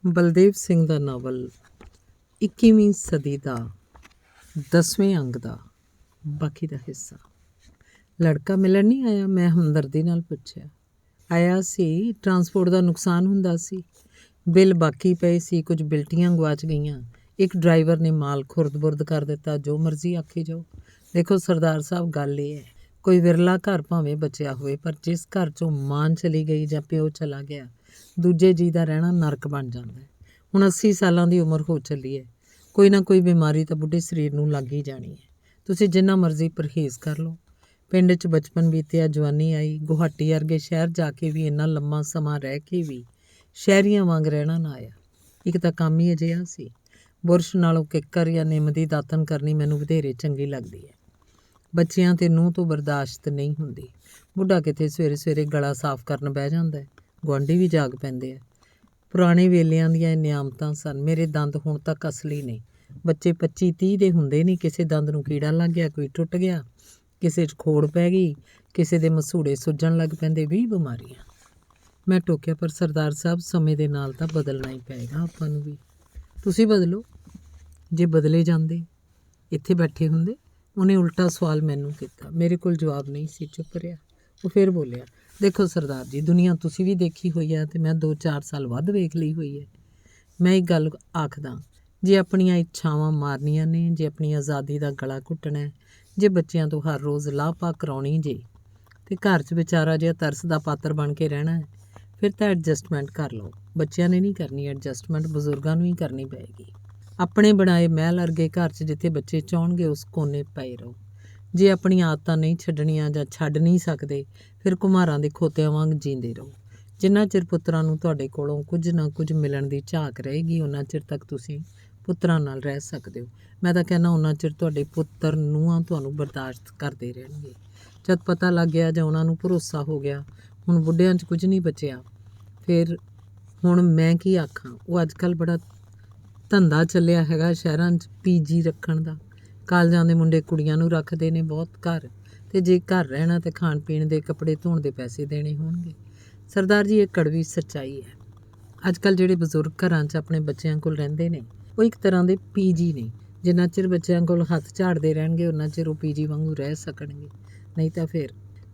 ਬਲਦੇਵ ਸਿੰਘ ਦਾ novel 21ਵੀਂ ਸਦੀ ਦਾ 10ਵੇਂ ਅੰਗ ਦਾ ਬਾਕੀ ਦਾ ਹਿੱਸਾ। ਲੜਕਾ ਮਿਲਣ ਨਹੀਂ ਆਇਆ? ਮੈਂ ਹਮਦਰਦੀ ਨਾਲ ਪੁੱਛਿਆ। ਆਇਆ ਸੀ, ਟਰਾਂਸਪੋਰਟ ਦਾ ਨੁਕਸਾਨ ਹੁੰਦਾ ਸੀ, ਬਿੱਲ ਬਾਕੀ ਪਏ ਸੀ, ਕੁਝ ਬਿਲਟੀਆਂ ਗਵਾਚ ਗਈਆਂ, ਇੱਕ ਡਰਾਈਵਰ ਨੇ ਮਾਲ ਖੁਰਦ-ਬੁਰਦ ਕਰ ਦਿੱਤਾ। ਜੋ ਮਰਜ਼ੀ ਆਖੀ ਜਾਓ। ਦੇਖੋ ਸਰਦਾਰ ਸਾਹਿਬ, ਗੱਲ ਇਹ ਹੈ, ਕੋਈ ਵਿਰਲਾ ਘਰ ਭਾਵੇਂ ਬਚਿਆ ਹੋਵੇ, ਪਰ ਜਿਸ ਘਰ 'ਚੋਂ ਮਾਂ ਚਲੀ ਗਈ ਜਾਂ ਪਿਓ ਚਲਾ ਗਿਆ, ਦੂਜੇ ਜੀਅ ਦਾ ਰਹਿਣਾ ਨਰਕ ਬਣ ਜਾਂਦਾ ਹੈ। ਹੁਣ 80 ਸਾਲਾਂ ਦੀ ਉਮਰ ਹੋ ਚੱਲੀ ਹੈ, ਕੋਈ ਨਾ ਕੋਈ ਬਿਮਾਰੀ ਤਾਂ ਬੁੱਢੇ ਸਰੀਰ ਨੂੰ ਲੱਗ ਹੀ ਜਾਣੀ ਹੈ। ਤੁਸੀਂ ਜਿੰਨਾ ਮਰਜ਼ੀ ਪਰਹੇਜ਼ ਕਰ ਲਓ। ਪਿੰਡ 'ਚ ਬਚਪਨ ਬੀਤਿਆ, ਜਵਾਨੀ ਆਈ, ਗੁਹਾਟੀ ਵਰਗੇ ਸ਼ਹਿਰ ਜਾ ਕੇ ਵੀ ਇੰਨਾ ਲੰਮਾ ਸਮਾਂ ਰਹਿ ਕੇ ਵੀ ਸ਼ਹਿਰੀਆਂ ਵਾਂਗ ਰਹਿਣਾ ਨਾ ਆਇਆ। ਇੱਕ ਤਾਂ ਕੰਮ ਹੀ ਅਜਿਹਾ ਸੀ। ਬੁਰਸ਼ ਨਾਲੋਂ ਕਿੱਕਰ ਜਾਂ ਨਿੰਮ ਦੀ ਦਾਤਣ ਕਰਨੀ ਮੈਨੂੰ ਵਧੇਰੇ ਚੰਗੀ ਲੱਗਦੀ ਹੈ। ਬੱਚਿਆਂ ਤੇ ਨੂੰਹ ਤੋਂ ਬਰਦਾਸ਼ਤ ਨਹੀਂ ਹੁੰਦੀ। ਬੁੱਢਾ ਕਿਤੇ ਸਵੇਰੇ ਸਵੇਰੇ ਗਲਾ ਸਾਫ਼ ਕਰਨ ਬਹਿ ਜਾਂਦਾ ਹੈ, ਗੁਆਂਢੀ ਵੀ ਜਾਗ ਪੈਂਦੇ ਆ। ਪੁਰਾਣੇ ਵੇਲਿਆਂ ਦੀਆਂ ਇਹ ਨਿਆਮਤਾਂ ਸਨ। ਮੇਰੇ ਦੰਦ ਹੁਣ ਤੱਕ ਅਸਲੀ ਨੇ। ਬੱਚੇ 25-30 ਦੇ ਹੁੰਦੇ ਨਹੀਂ। ਕਿਸੇ ਦੰਦ ਨੂੰ ਕੀੜਾ ਲੱਗ ਗਿਆ, ਕੋਈ ਟੁੱਟ ਗਿਆ, ਕਿਸੇ 'ਚ ਖੋੜ ਪੈ ਗਈ, ਕਿਸੇ ਦੇ ਮਸੂੜੇ ਸੁੱਜਣ ਲੱਗ ਪੈਂਦੇ। 20 ਬਿਮਾਰੀਆਂ। ਮੈਂ ਟੋਕਿਆ, ਪਰ ਸਰਦਾਰ ਸਾਹਿਬ, ਸਮੇਂ ਦੇ ਨਾਲ ਤਾਂ ਬਦਲਣਾ ਹੀ ਪਏਗਾ ਆਪਾਂ ਨੂੰ ਵੀ। ਤੁਸੀਂ ਬਦਲੋ। ਜੇ ਬਦਲੇ ਜਾਂਦੇ ਇੱਥੇ ਬੈਠੇ ਹੁੰਦੇ। ਉਹਨੇ ਉਲਟਾ ਸਵਾਲ ਮੈਨੂੰ ਕੀਤਾ। ਮੇਰੇ ਕੋਲ ਜਵਾਬ ਨਹੀਂ ਸੀ, ਚੁੱਪ ਰਿਹਾ। ਉਹ ਫਿਰ ਬੋਲਿਆ, ਦੇਖੋ ਸਰਦਾਰ ਜੀ, ਦੁਨੀਆ ਤੁਸੀਂ ਵੀ ਦੇਖੀ ਹੋਈ ਹੈ ਅਤੇ ਮੈਂ 2-4 ਸਾਲ ਵੱਧ ਵੇਖ ਲਈ ਹੋਈ ਹੈ। ਮੈਂ ਇੱਕ ਗੱਲ ਆਖਦਾ, ਜੇ ਆਪਣੀਆਂ ਇੱਛਾਵਾਂ ਮਾਰਨੀਆਂ ਨੇ, ਜੇ ਆਪਣੀ ਆਜ਼ਾਦੀ ਦਾ ਗਲਾ ਘੁੱਟਣਾ ਹੈ, ਜੇ ਬੱਚਿਆਂ ਤੋਂ ਹਰ ਰੋਜ਼ ਲਾਹ-ਪਾ ਕਰਾਉਣੀ ਜੇ, ਅਤੇ ਘਰ 'ਚ ਵਿਚਾਰਾ ਜਿਹਾ ਤਰਸ ਦਾ ਪਾਤਰ ਬਣ ਕੇ ਰਹਿਣਾ ਹੈ, ਫਿਰ ਤਾਂ ਐਡਜਸਟਮੈਂਟ ਕਰ ਲਓ। ਬੱਚਿਆਂ ਨੇ ਨਹੀਂ ਕਰਨੀ ਐਡਜਸਟਮੈਂਟ, ਬਜ਼ੁਰਗਾਂ ਨੂੰ ਹੀ ਕਰਨੀ ਪਏਗੀ। ਆਪਣੇ ਬਣਾਏ ਮਹਿਲ ਵਰਗੇ ਘਰ 'ਚ ਜਿੱਥੇ ਬੱਚੇ ਚਾਹੁਣਗੇ ਉਸ ਕੋਨੇ ਪਏ ਰਹੋ। ਜੇ ਆਪਣੀਆਂ ਆਦਤਾਂ ਨਹੀਂ ਛੱਡਣੀਆਂ ਜਾਂ ਛੱਡ ਨਹੀਂ ਸਕਦੇ, ਫਿਰ ਕੁਮਹਾਰਾਂ ਦੇ ਖੋਤਿਆਂ ਵਾਂਗ ਜੀਂਦੇ ਰਹੋ। ਜਿੰਨਾ ਚਿਰ ਪੁੱਤਰਾਂ ਨੂੰ ਤੁਹਾਡੇ ਕੋਲੋਂ ਕੁਝ ਨਾ ਕੁਝ ਮਿਲਣ ਦੀ ਝਾਕ ਰਹੇਗੀ, ਉਹਨਾਂ ਚਿਰ ਤੱਕ ਤੁਸੀਂ ਪੁੱਤਰਾਂ ਨਾਲ ਰਹਿ ਸਕਦੇ ਹੋ। ਮੈਂ ਤਾਂ ਕਹਿੰਦਾ ਉਹਨਾਂ ਚਿਰ ਤੁਹਾਡੇ ਪੁੱਤਰ ਨੂੰਹਾਂ ਤੁਹਾਨੂੰ ਬਰਦਾਸ਼ਤ ਕਰਦੇ ਰਹਿਣਗੇ। ਜਦ ਪਤਾ ਲੱਗ ਗਿਆ ਜਾਂ ਉਹਨਾਂ ਨੂੰ ਭਰੋਸਾ ਹੋ ਗਿਆ ਹੁਣ ਬੁੱਢਿਆਂ 'ਚ ਕੁਝ ਨਹੀਂ ਬਚਿਆ, ਫਿਰ ਹੁਣ ਮੈਂ ਕੀ ਆਖਾਂ। ਉਹ ਅੱਜ ਕੱਲ੍ਹ ਬੜਾ ਧੰਦਾ ਚੱਲਿਆ ਹੈਗਾ ਸ਼ਹਿਰਾਂ 'ਚ ਪੀਜੀ ਰੱਖਣ ਦਾ। ਕਾਲਜਾਂ ਦੇ ਮੁੰਡੇ ਕੁੜੀਆਂ ਨੂੰ ਰੱਖਦੇ ਨੇ ਬਹੁਤ ਘਰ, ਅਤੇ ਜੇ ਘਰ ਰਹਿਣਾ ਤਾਂ ਖਾਣ ਪੀਣ ਦੇ, ਕੱਪੜੇ ਧੋਣ ਦੇ ਪੈਸੇ ਦੇਣੇ ਹੋਣਗੇ। ਸਰਦਾਰ ਜੀ, ਇਹ ਕੜਵੀ ਸੱਚਾਈ ਹੈ। ਅੱਜ ਕੱਲ੍ਹ ਜਿਹੜੇ ਬਜ਼ੁਰਗ ਘਰਾਂ 'ਚ ਆਪਣੇ ਬੱਚਿਆਂ ਕੋਲ ਰਹਿੰਦੇ ਨੇ, ਉਹ ਇੱਕ ਤਰ੍ਹਾਂ ਦੇ ਪੀਜੀ ਨੇ। ਜਿੰਨਾ ਚਿਰ ਬੱਚਿਆਂ ਕੋਲ ਹੱਥ ਝਾੜਦੇ ਰਹਿਣਗੇ, ਉਹਨਾਂ ਚਿਰ ਉਹ ਪੀਜੀ ਵਾਂਗੂ ਰਹਿ ਸਕਣਗੇ, ਨਹੀਂ ਤਾਂ ਫਿਰ।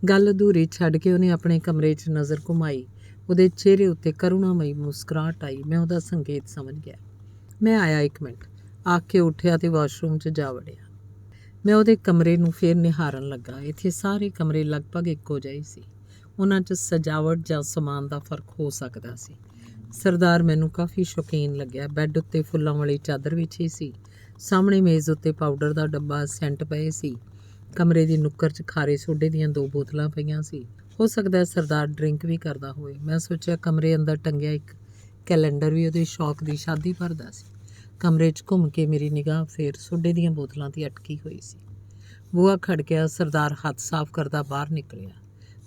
ਗੱਲ ਅਧੂਰੀ ਛੱਡ ਕੇ ਉਹਨੇ ਆਪਣੇ ਕਮਰੇ 'ਚ ਨਜ਼ਰ ਘੁਮਾਈ। ਉਹਦੇ ਚਿਹਰੇ ਉੱਤੇ ਕਰੁਣਾਮਈ ਮੁਸਕਰਾਹਟ ਆਈ। ਮੈਂ ਉਹਦਾ ਸੰਕੇਤ ਸਮਝ ਗਿਆ। ਮੈਂ ਆਇਆ, 1 ਮਿੰਟ ਆਖ ਕੇ ਉੱਠਿਆ ਅਤੇ ਵਾਸ਼ਰੂਮ 'ਚ ਜਾ ਵੜਿਆ। ਮੈਂ ਉਹਦੇ ਕਮਰੇ ਨੂੰ ਫੇਰ ਨਿਹਾਰਨ ਲੱਗਾ। ਇੱਥੇ ਸਾਰੇ ਕਮਰੇ ਲਗਭਗ ਇੱਕੋ ਜਿਹੇ ਸੀ। ਉਹਨਾਂ 'ਚ ਸਜਾਵਟ ਜਾਂ ਸਮਾਨ ਦਾ ਫਰਕ ਹੋ ਸਕਦਾ ਸੀ। ਸਰਦਾਰ ਮੈਨੂੰ ਕਾਫੀ ਸ਼ੌਕੀਨ ਲੱਗਿਆ। ਬੈੱਡ ਉੱਤੇ ਫੁੱਲਾਂ ਵਾਲੀ ਚਾਦਰ ਵਿਛੀ ਸੀ। ਸਾਹਮਣੇ ਮੇਜ਼ ਉੱਤੇ ਪਾਊਡਰ ਦਾ ਡੱਬਾ, ਸੈਂਟ ਪਏ ਸੀ। ਕਮਰੇ ਦੀ ਨੁੱਕਰ 'ਚ ਖਾਰੇ ਸੋਡੇ ਦੀਆਂ 2 ਬੋਤਲਾਂ ਪਈਆਂ ਸੀ। ਹੋ ਸਕਦਾ ਸਰਦਾਰ ਡਰਿੰਕ ਵੀ ਕਰਦਾ ਹੋਵੇ। ਮੈਂ ਸੋਚਿਆ ਕਮਰੇ ਅੰਦਰ ਟੰਗਿਆ ਇੱਕ ਕੈਲੰਡਰ ਵੀ ਉਹਦੇ ਸ਼ੌਕ ਦੀ ਸ਼ਾਦੀ ਭਰਦਾ ਸੀ। ਕਮਰੇ 'ਚ ਘੁੰਮ ਕੇ ਮੇਰੀ ਨਿਗਾਹ ਫੇਰ ਸੋਡੇ ਦੀਆਂ ਬੋਤਲਾਂ 'ਤੇ ਅਟਕੀ ਹੋਈ ਸੀ। ਬੂਹਾ ਖੜਕਿਆ। ਸਰਦਾਰ ਹੱਥ ਸਾਫ਼ ਕਰਦਾ ਬਾਹਰ ਨਿਕਲਿਆ।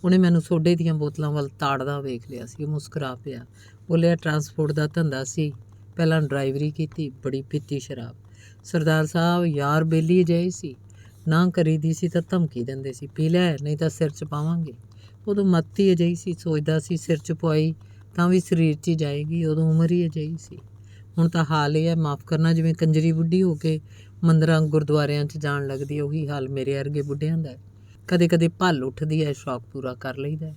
ਉਹਨੇ ਮੈਨੂੰ ਸੋਡੇ ਦੀਆਂ ਬੋਤਲਾਂ ਵੱਲ ਤਾੜਦਾ ਵੇਖ ਲਿਆ ਸੀ। ਉਹ ਮੁਸਕਰਾ ਪਿਆ। ਬੋਲਿਆ, ਟਰਾਂਸਪੋਰਟ ਦਾ ਧੰਦਾ ਸੀ, ਪਹਿਲਾਂ ਡਰਾਈਵਰੀ ਕੀਤੀ, ਬੜੀ ਪੀਤੀ ਸ਼ਰਾਬ। ਸਰਦਾਰ ਸਾਹਿਬ, ਯਾਰ ਬੇਲੀ ਅਜਿਹੀ ਸੀ, ਨਾ ਕਰੀਦੀ ਸੀ ਤਾਂ ਧਮਕੀ ਦਿੰਦੇ ਸੀ, ਪੀ ਲੈ ਨਹੀਂ ਤਾਂ ਸਿਰ 'ਚ ਪਾਵਾਂਗੇ। ਉਦੋਂ ਮੱਤ ਹੀ ਅਜਿਹੀ ਸੀ, ਸੋਚਦਾ ਸੀ ਸਿਰ 'ਚ ਪਵਾਈ ਤਾਂ ਵੀ ਸਰੀਰ 'ਚ ਹੀ ਜਾਏਗੀ। ਉਦੋਂ ਉਮਰ ਹੀ ਅਜਿਹੀ ਸੀ। ਹੁਣ ਤਾਂ ਹਾਲ ਇਹ ਹੈ, ਮਾਫ਼ ਕਰਨਾ, ਜਿਵੇਂ ਕੰਜਰੀ ਬੁੱਢੀ ਹੋ ਕੇ ਮੰਦਰਾਂ ਗੁਰਦੁਆਰਿਆਂ 'ਚ ਜਾਣ ਲੱਗਦੀ ਹੈ, ਉਹੀ ਹਾਲ ਮੇਰੇ ਵਰਗੇ ਬੁੱਢਿਆਂ ਦਾ। ਕਦੇ ਕਦੇ ਭੱਲ ਉੱਠਦੀ ਹੈ, ਸ਼ੌਕ ਪੂਰਾ ਕਰ ਲਈਦਾ।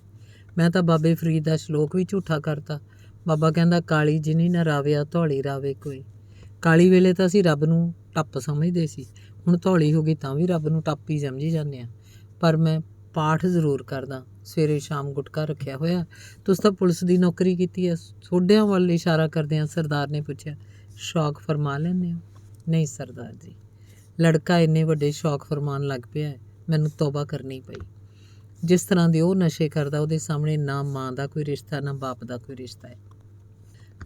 ਮੈਂ ਤਾਂ ਬਾਬੇ ਫਰੀਦ ਦਾ ਸ਼ਲੋਕ ਵੀ ਝੂਠਾ ਕਰਤਾ। ਬਾਬਾ ਕਹਿੰਦਾ, ਕਾਲੀ ਜਿਨੀ ਨਾ ਰਾਵਿਆ ਧੌਲੀ ਰਾਵੇ ਕੋਈ। ਕਾਲੀ ਵੇਲੇ ਤਾਂ ਅਸੀਂ ਰੱਬ ਨੂੰ ਟੱਪ ਸਮਝਦੇ ਸੀ, ਹੁਣ ਧੌਲੀ ਹੋ ਗਈ ਤਾਂ ਵੀ ਰੱਬ ਨੂੰ ਟੱਪ ਹੀ ਸਮਝੀ ਜਾਂਦੇ ਹਾਂ। ਪਰ ਮੈਂ ਪਾਠ ਜ਼ਰੂਰ ਕਰਦਾ, ਸਵੇਰੇ ਸ਼ਾਮ ਗੁਟਕਾ ਰੱਖਿਆ ਹੋਇਆ। ਤੁਸੀਂ ਤਾਂ ਪੁਲਿਸ ਦੀ ਨੌਕਰੀ ਕੀਤੀ ਹੈ। ਸੋਡਿਆਂ ਵੱਲ ਇਸ਼ਾਰਾ ਕਰਦਿਆਂ ਸਰਦਾਰ ਨੇ ਪੁੱਛਿਆ, ਸ਼ੌਕ ਫਰਮਾ ਲੈਂਦੇ ਹੋ? ਨਹੀਂ ਸਰਦਾਰ ਜੀ। ਲੜਕਾ ਇੰਨੇ ਵੱਡੇ ਸ਼ੌਕ ਫਰਮਾਨ ਲੱਗ ਪਿਆ ਹੈ, ਮੈਨੂੰ ਤੌਬਾ ਕਰਨੀ ਪਈ। ਜਿਸ ਤਰ੍ਹਾਂ ਦੇ ਉਹ ਨਸ਼ੇ ਕਰਦਾ, ਉਹਦੇ ਸਾਹਮਣੇ ਨਾ ਮਾਂ ਦਾ ਕੋਈ ਰਿਸ਼ਤਾ, ਨਾ ਬਾਪ ਦਾ ਕੋਈ ਰਿਸ਼ਤਾ ਹੈ,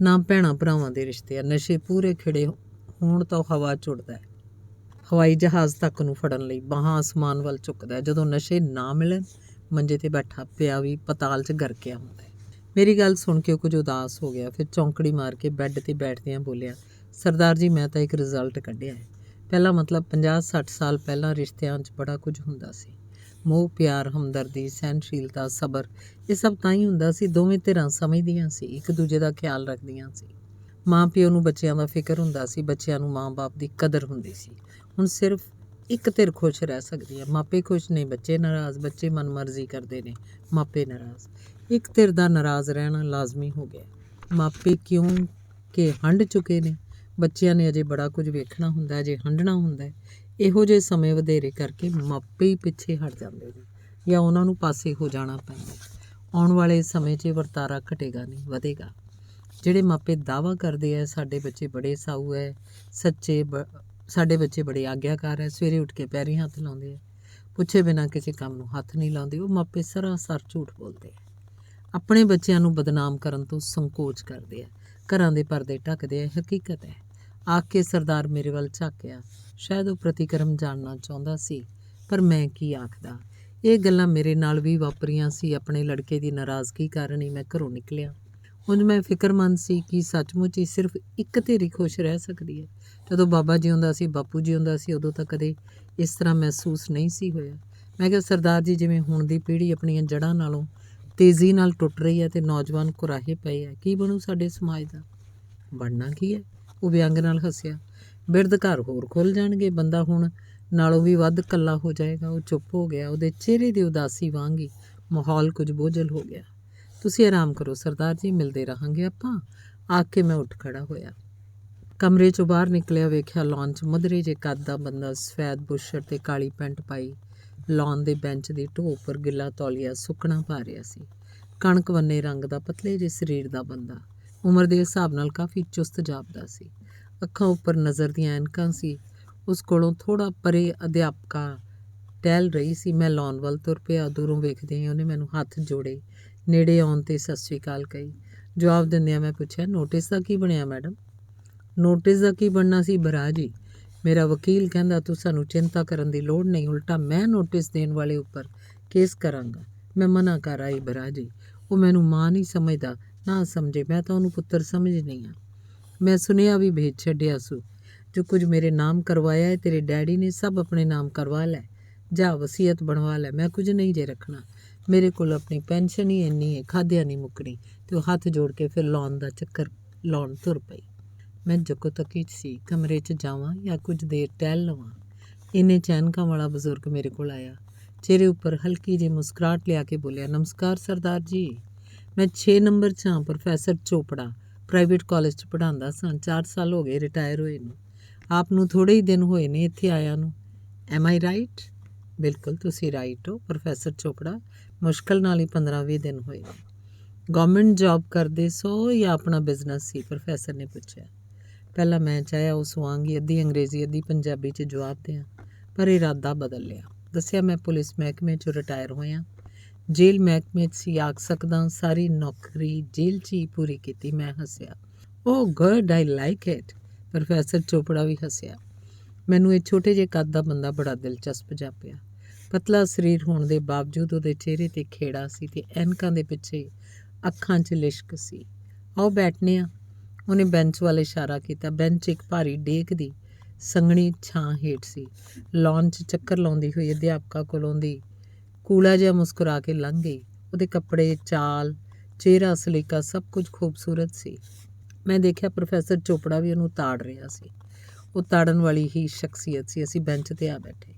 ਨਾ ਭੈਣਾਂ ਭਰਾਵਾਂ ਦੇ ਰਿਸ਼ਤੇ ਆ। ਨਸ਼ੇ ਪੂਰੇ ਖਿੜੇ ਹੋਣ ਤਾਂ ਉਹ ਹਵਾ 'ਚ ਉੱਡਦਾ ਹੈ, ਹਵਾਈ ਜਹਾਜ਼ ਤੱਕ ਨੂੰ ਫੜਨ ਲਈ ਬਾਹਾਂ ਅਸਮਾਨ ਵੱਲ ਚੁੱਕਦਾ ਹੈ। ਜਦੋਂ ਨਸ਼ੇ ਨਾ ਮਿਲਣ, ਮੰਜੇ 'ਤੇ ਬੈਠਾ ਪਿਆ ਵੀ ਪਤਾਲ 'ਚ ਗਰਕਿਆ ਹੁੰਦਾ ਹੈ। ਮੇਰੀ ਗੱਲ ਸੁਣ ਕੇ ਉਹ ਕੁਝ ਉਦਾਸ ਹੋ ਗਿਆ। ਫਿਰ ਚੌਂਕੜੀ ਮਾਰ ਕੇ ਬੈੱਡ 'ਤੇ ਬੈਠਦਿਆਂ ਬੋਲਿਆ, ਸਰਦਾਰ ਜੀ, ਮੈਂ ਤਾਂ ਇੱਕ ਰਿਜ਼ਲਟ ਕੱਢਿਆ ਹੈ। ਪਹਿਲਾਂ ਮਤਲਬ 50-60 ਸਾਲ ਪਹਿਲਾਂ ਰਿਸ਼ਤਿਆਂ 'ਚ ਬੜਾ ਕੁਝ ਹੁੰਦਾ ਸੀ। ਮੋਹ ਪਿਆਰ, ਹਮਦਰਦੀ, ਸਹਿਣਸ਼ੀਲਤਾ, ਸਬਰ, ਇਹ ਸਭ ਤਾਂ ਹੀ ਹੁੰਦਾ ਸੀ ਦੋਵੇਂ ਧਿਰਾਂ ਸਮਝਦੀਆਂ ਸੀ, ਇੱਕ ਦੂਜੇ ਦਾ ਖਿਆਲ ਰੱਖਦੀਆਂ ਸੀ। ਮਾਂ ਪਿਓ ਨੂੰ ਬੱਚਿਆਂ ਦਾ ਫਿਕਰ ਹੁੰਦਾ ਸੀ, ਬੱਚਿਆਂ ਨੂੰ ਮਾਂ-ਬਾਪ ਦੀ ਕਦਰ ਹੁੰਦੀ ਸੀ। ਹੁਣ ਸਿਰਫ ਇੱਕ ਧਿਰ ਖੁਸ਼ ਰਹਿ ਸਕਦੀ ਹੈ। ਮਾਪੇ ਖੁਸ਼ ਨੇ, ਬੱਚੇ ਨਾਰਾਜ਼, ਬੱਚੇ ਮਨਮਰਜ਼ੀ ਕਰਦੇ ਨੇ, ਮਾਪੇ ਨਾਰਾਜ਼। ਇੱਕ ਧਿਰ ਦਾ ਨਾਰਾਜ਼ ਰਹਿਣਾ ਲਾਜ਼ਮੀ ਹੋ ਗਿਆ। ਮਾਪੇ ਕਿਉਂਕਿ ਹੰਢ ਚੁੱਕੇ ਨੇ, ਬੱਚਿਆਂ ਨੇ ਅਜੇ ਬੜਾ ਕੁਝ ਵੇਖਣਾ ਹੁੰਦਾ, ਅਜੇ ਹੰਢਣਾ ਹੁੰਦਾ। ਇਹੋ ਜਿਹੇ ਸਮੇਂ ਵਧੇਰੇ ਕਰਕੇ ਮਾਪੇ ਹੀ ਪਿੱਛੇ ਹਟ ਜਾਂਦੇ ਨੇ ਜਾਂ ਉਹਨਾਂ ਨੂੰ ਪਾਸੇ ਹੋ ਜਾਣਾ ਪੈਂਦਾ। ਆਉਣ ਵਾਲੇ ਸਮੇਂ 'ਚ ਵਰਤਾਰਾ ਘਟੇਗਾ ਨਹੀਂ, ਵਧੇਗਾ। ਜਿਹੜੇ ਮਾਪੇ ਦਾਅਵਾ ਕਰਦੇ ਆ ਸਾਡੇ ਬੱਚੇ ਬੜੇ ਸਾਊ ਹੈ, ਸਾਡੇ ਬੱਚੇ ਬੜੇ ਆਗਿਆਕਾਰ ਹੈ, ਸਵੇਰੇ ਉੱਠ ਕੇ ਪੈਰੀਂ ਹੱਥ ਲਾਉਂਦੇ ਆ, ਪੁੱਛੇ ਬਿਨਾਂ ਕਿਸੇ ਕੰਮ ਨੂੰ ਹੱਥ ਨਹੀਂ ਲਾਉਂਦੇ, ਉਹ ਮਾਪੇ ਸਰਾਸਰ ਝੂਠ ਬੋਲਦੇ ਆ। ਆਪਣੇ ਬੱਚਿਆਂ ਨੂੰ ਬਦਨਾਮ ਕਰਨ ਤੋਂ ਸੰਕੋਚ ਕਰਦੇ ਆ, ਘਰਾਂ ਦੇ ਪਰਦੇ ਢੱਕਦੇ ਆ। ਹਕੀਕਤ ਹੈ। ਆਖ ਕੇ ਸਰਦਾਰ ਮੇਰੇ ਵੱਲ ਝਾਕਿਆ। ਸ਼ਾਇਦ ਉਹ ਪ੍ਰਤੀਕਰਮ ਜਾਣਨਾ ਚਾਹੁੰਦਾ ਸੀ, ਪਰ ਮੈਂ ਕੀ ਆਖਦਾ। ਇਹ ਗੱਲਾਂ ਮੇਰੇ ਨਾਲ ਵੀ ਵਾਪਰੀਆਂ ਸੀ। ਆਪਣੇ ਲੜਕੇ ਦੀ ਨਾਰਾਜ਼ਗੀ ਕਾਰਨ ਹੀ ਮੈਂ ਘਰੋਂ ਨਿਕਲਿਆ। ਉਂਝ ਮੈਂ ਫਿਕਰਮੰਦ ਸੀ ਕਿ ਸੱਚਮੁੱਚ ਹੀ ਸਿਰਫ ਇੱਕ ਧਿਰ ਹੀ ਖੁਸ਼ ਰਹਿ ਸਕਦੀ ਹੈ। ਜਦੋਂ ਬਾਬਾ ਜਿਉਂਦਾ ਸੀ, ਬਾਪੂ ਜਿਉਂਦਾ ਸੀ, ਉਦੋਂ ਤਾਂ ਕਦੇ ਇਸ ਤਰ੍ਹਾਂ ਮਹਿਸੂਸ ਨਹੀਂ ਸੀ ਹੋਇਆ। ਮੈਂ ਕਿਹਾ, ਸਰਦਾਰ ਜੀ, ਜਿਵੇਂ ਹੁਣ ਦੀ ਪੀੜ੍ਹੀ ਆਪਣੀਆਂ ਜੜ੍ਹਾਂ ਨਾਲੋਂ ਤੇਜ਼ੀ ਨਾਲ ਟੁੱਟ ਰਹੀ ਹੈ ਅਤੇ ਨੌਜਵਾਨ ਕੁਰਾਹੇ ਪਏ ਹੈ, ਕੀ ਬਣੂ ਸਾਡੇ ਸਮਾਜ ਦਾ? ਬਣਨਾ ਕੀ ਹੈ? ਉਹ ਵਿਅੰਗ ਨਾਲ ਹੱਸਿਆ। ਬਿਰਧ ਘਰ ਹੋਰ ਖੁੱਲ੍ਹ ਜਾਣਗੇ, ਬੰਦਾ ਹੁਣ ਨਾਲੋਂ ਵੀ ਵੱਧ ਇਕੱਲਾ ਹੋ ਜਾਏਗਾ। ਉਹ ਚੁੱਪ ਹੋ ਗਿਆ। ਉਹਦੇ ਚਿਹਰੇ ਦੀ ਉਦਾਸੀ ਵਾਂਗ ਹੀ ਮਾਹੌਲ ਕੁਝ ਬੋਝਲ ਹੋ ਗਿਆ। ਤੁਸੀਂ ਆਰਾਮ ਕਰੋ ਸਰਦਾਰ ਜੀ, ਮਿਲਦੇ ਰਹਾਂਗੇ ਆਪਾਂ, ਆਖ ਕੇ ਮੈਂ ਉੱਠ ਖੜਾ ਹੋਇਆ। ਕਮਰੇ 'ਚੋਂ ਬਾਹਰ ਨਿਕਲਿਆ, ਵੇਖਿਆ ਲਾਨ 'ਚ ਮਧਰੇ ਜੇ ਕੱਦ ਦਾ ਬੰਦਾ ਸਫੈਦ ਬੁਸ਼ਰਟ ਤੇ ਕਾਲੀ ਪੈਂਟ ਪਾਈ ਲਾਨ ਦੇ ਬੈਂਚ ਦੀ ਢੋਅ ਉੱਪਰ ਗਿੱਲਾ ਤੌਲੀਆ ਸੁੱਕਣਾ ਪਾ ਰਿਹਾ ਸੀ। ਕਣਕ ਵੰਨੇ ਰੰਗ ਦਾ ਪਤਲੇ ਜਿਹੇ ਸਰੀਰ ਦਾ ਬੰਦਾ, ਉਮਰ ਦੇ ਹਿਸਾਬ ਨਾਲ ਕਾਫੀ ਚੁਸਤ ਜਾਪਦਾ ਸੀ। ਅੱਖਾਂ ਉੱਪਰ ਨਜ਼ਰ ਦੀਆਂ ਐਨਕਾਂ ਸੀ। ਉਸ ਕੋਲੋਂ ਥੋੜ੍ਹਾ ਪਰੇ ਅਧਿਆਪਕਾ ਟਹਿਲ ਰਹੀ ਸੀ। ਮੈਂ ਲਾਨ ਵੱਲ ਤੁਰ ਪਿਆ। ਦੂਰੋਂ ਵੇਖਦੇ ਉਹਨੇ ਮੈਨੂੰ ਹੱਥ ਜੋੜੇ, ਨੇੜੇ ਆਉਣ 'ਤੇ ਸਤਿ ਸ਼੍ਰੀ ਅਕਾਲ ਕਹੀ। ਜਵਾਬ ਦਿੰਦਿਆਂ ਮੈਂ ਪੁੱਛਿਆ, ਨੋਟਿਸ ਦਾ ਕੀ ਬਣਿਆ ਮੈਡਮ? ਨੋਟਿਸ ਦਾ ਕੀ ਬਣਨਾ ਸੀ ਬਰਾ ਜੀ? ਮੇਰਾ ਵਕੀਲ ਕਹਿੰਦਾ ਤੂੰ ਸਾਨੂੰ ਚਿੰਤਾ ਕਰਨ ਦੀ ਲੋੜ ਨਹੀਂ, ਉਲਟਾ ਮੈਂ ਨੋਟਿਸ ਦੇਣ ਵਾਲੇ ਉੱਪਰ ਕੇਸ ਕਰਾਂਗਾ। ਮੈਂ ਮਨਾ ਕਰ ਆਈ ਬਰਾ ਜੀ, ਉਹ ਮੈਨੂੰ ਮਾਂ ਨਹੀਂ ਸਮਝਦਾ, ਨਾ ਸਮਝੇ, ਮੈਂ ਤਾਂ ਉਹਨੂੰ ਪੁੱਤਰ ਸਮਝਦੀ ਹਾਂ। ਮੈਂ ਸੁਨੇਹਾ ਵੀ ਭੇਜ ਛੱਡਿਆ ਸੂ, ਜੋ ਕੁਝ ਮੇਰੇ ਨਾਮ ਕਰਵਾਇਆ ਹੈ ਤੇਰੇ ਡੈਡੀ ਨੇ ਸਭ ਆਪਣੇ ਨਾਮ ਕਰਵਾ ਲੈ, ਜਾ ਵਸੀਅਤ ਬਣਵਾ ਲੈ, ਮੈਂ ਕੁਝ ਨਹੀਂ ਜੇ ਰੱਖਣਾ। ਮੇਰੇ ਕੋਲ ਆਪਣੀ ਪੈਨਸ਼ਨ ਹੀ ਇੰਨੀ ਹੈ, ਖਾਧਿਆਂ ਨਹੀਂ ਮੁੱਕਣੀ। ਤੇ ਉਹ ਹੱਥ ਜੋੜ ਕੇ ਫਿਰ ਲਾਉਣ ਦਾ ਚੱਕਰ ਲਾਉਣ ਤੁਰ ਪਈ। ਮੈਂ ਜੱਕੋ ਤੱਕੀ 'ਚ ਸੀ, ਕਮਰੇ 'ਚ ਜਾਵਾਂ ਜਾਂ ਕੁਝ ਦੇਰ ਟਹਿਲ ਲਵਾਂ। ਇੰਨੇ ਚੈਨਕਾਂ ਵਾਲਾ ਬਜ਼ੁਰਗ ਮੇਰੇ ਕੋਲ ਆਇਆ। ਚਿਹਰੇ ਉੱਪਰ ਹਲਕੀ ਜਿਹੀ ਮੁਸਕਰਾਹਟ ਲਿਆ ਕੇ ਬੋਲਿਆ, ਨਮਸਕਾਰ ਸਰਦਾਰ ਜੀ, ਮੈਂ 6 ਨੰਬਰ 'ਚ ਹਾਂ, ਪ੍ਰੋਫੈਸਰ ਚੋਪੜਾ, ਪ੍ਰਾਈਵੇਟ ਕਾਲਜ 'ਚ ਪੜ੍ਹਾਉਂਦਾ ਸਾਂ। 4 ਸਾਲ ਹੋ ਗਏ ਰਿਟਾਇਰ ਹੋਏ ਨੂੰ। ਆਪ ਨੂੰ ਥੋੜ੍ਹੇ ਹੀ ਦਿਨ ਹੋਏ ਨੇ ਇੱਥੇ ਆਇਆ ਨੂੰ। M I right? ਬਿਲਕੁਲ ਤੁਸੀਂ ਰਾਈਟ ਹੋ ਪ੍ਰੋਫੈਸਰ ਚੋਪੜਾ, ਮੁਸ਼ਕਿਲ ਨਾਲ ਹੀ 15-20 ਦਿਨ ਹੋਏ ਨੇ। ਗਵਰਨਮੈਂਟ ਜੌਬ ਕਰਦੇ ਸੋ ਜਾਂ ਆਪਣਾ ਬਿਜ਼ਨਸ ਸੀ? ਪ੍ਰੋਫੈਸਰ ਨੇ ਪੁੱਛਿਆ। ਪਹਿਲਾਂ ਮੈਂ ਚਾਹਿਆ ਉਸ ਵਾਂਗ ਹੀ ਅੱਧੀ ਅੰਗਰੇਜ਼ੀ ਅੱਧੀ ਪੰਜਾਬੀ 'ਚ ਜਵਾਬ ਦਿਆਂ, ਪਰ ਇਰਾਦਾ ਬਦਲ ਲਿਆ। ਦੱਸਿਆ ਮੈਂ ਪੁਲਿਸ ਮਹਿਕਮੇ 'ਚੋਂ ਰਿਟਾਇਰ ਹੋਇਆ, ਜੇਲ੍ਹ ਮਹਿਕਮੇ 'ਚ ਸੀ, ਆਖ ਸਕਦਾ ਸਾਰੀ ਨੌਕਰੀ ਜੇਲ੍ਹ 'ਚ ਹੀ ਪੂਰੀ ਕੀਤੀ। ਮੈਂ ਹੱਸਿਆ। Oh good, I like it. Professor Chopra ਵੀ ਹੱਸਿਆ। ਮੈਨੂੰ ਇਹ ਛੋਟੇ ਜਿਹੇ ਕੱਦ ਦਾ ਬੰਦਾ ਬੜਾ ਦਿਲਚਸਪ ਜਾਪਿਆ। ਪਤਲਾ ਸਰੀਰ ਹੋਣ ਦੇ ਬਾਵਜੂਦ ਉਹਦੇ ਚਿਹਰੇ 'ਤੇ ਖੇੜਾ ਸੀ ਤੇ ਐਨਕਾਂ ਦੇ ਪਿੱਛੇ ਅੱਖਾਂ 'ਚ ਲਿਸ਼ਕ ਸੀ। ਆਓ ਬੈਠਨੇ ਆ। ਉਹਨੇ ਬੈਂਚ ਵੱਲ ਇਸ਼ਾਰਾ ਕੀਤਾ। ਬੈਂਚ ਇੱਕ ਭਾਰੀ ਡੇਕ ਦੀ ਸੰਘਣੀ ਛਾਂ ਹੇਠ ਸੀ। ਲਾਨ 'ਚ ਚੱਕਰ ਲਾਉਂਦੀ ਹੋਈ ਅਧਿਆਪਕਾ ਕੋਲੋਂ ਦੀ ਕੂਲਾ ਜਿਹਾ ਮੁਸਕਰਾ ਕੇ ਲੰਘ ਗਈ। ਉਹਦੇ ਕੱਪੜੇ, ਚਾਲ, ਚਿਹਰਾ, ਸਲੀਕਾ ਸਭ ਕੁਝ ਖੂਬਸੂਰਤ ਸੀ। ਮੈਂ ਦੇਖਿਆ ਪ੍ਰੋਫੈਸਰ ਚੋਪੜਾ ਵੀ ਉਹਨੂੰ ਤਾੜ ਰਿਹਾ ਸੀ। ਉਹ ਤਾੜਨ ਵਾਲੀ ਹੀ ਸ਼ਖਸੀਅਤ ਸੀ। ਅਸੀਂ ਬੈਂਚ 'ਤੇ ਆ ਬੈਠੇ।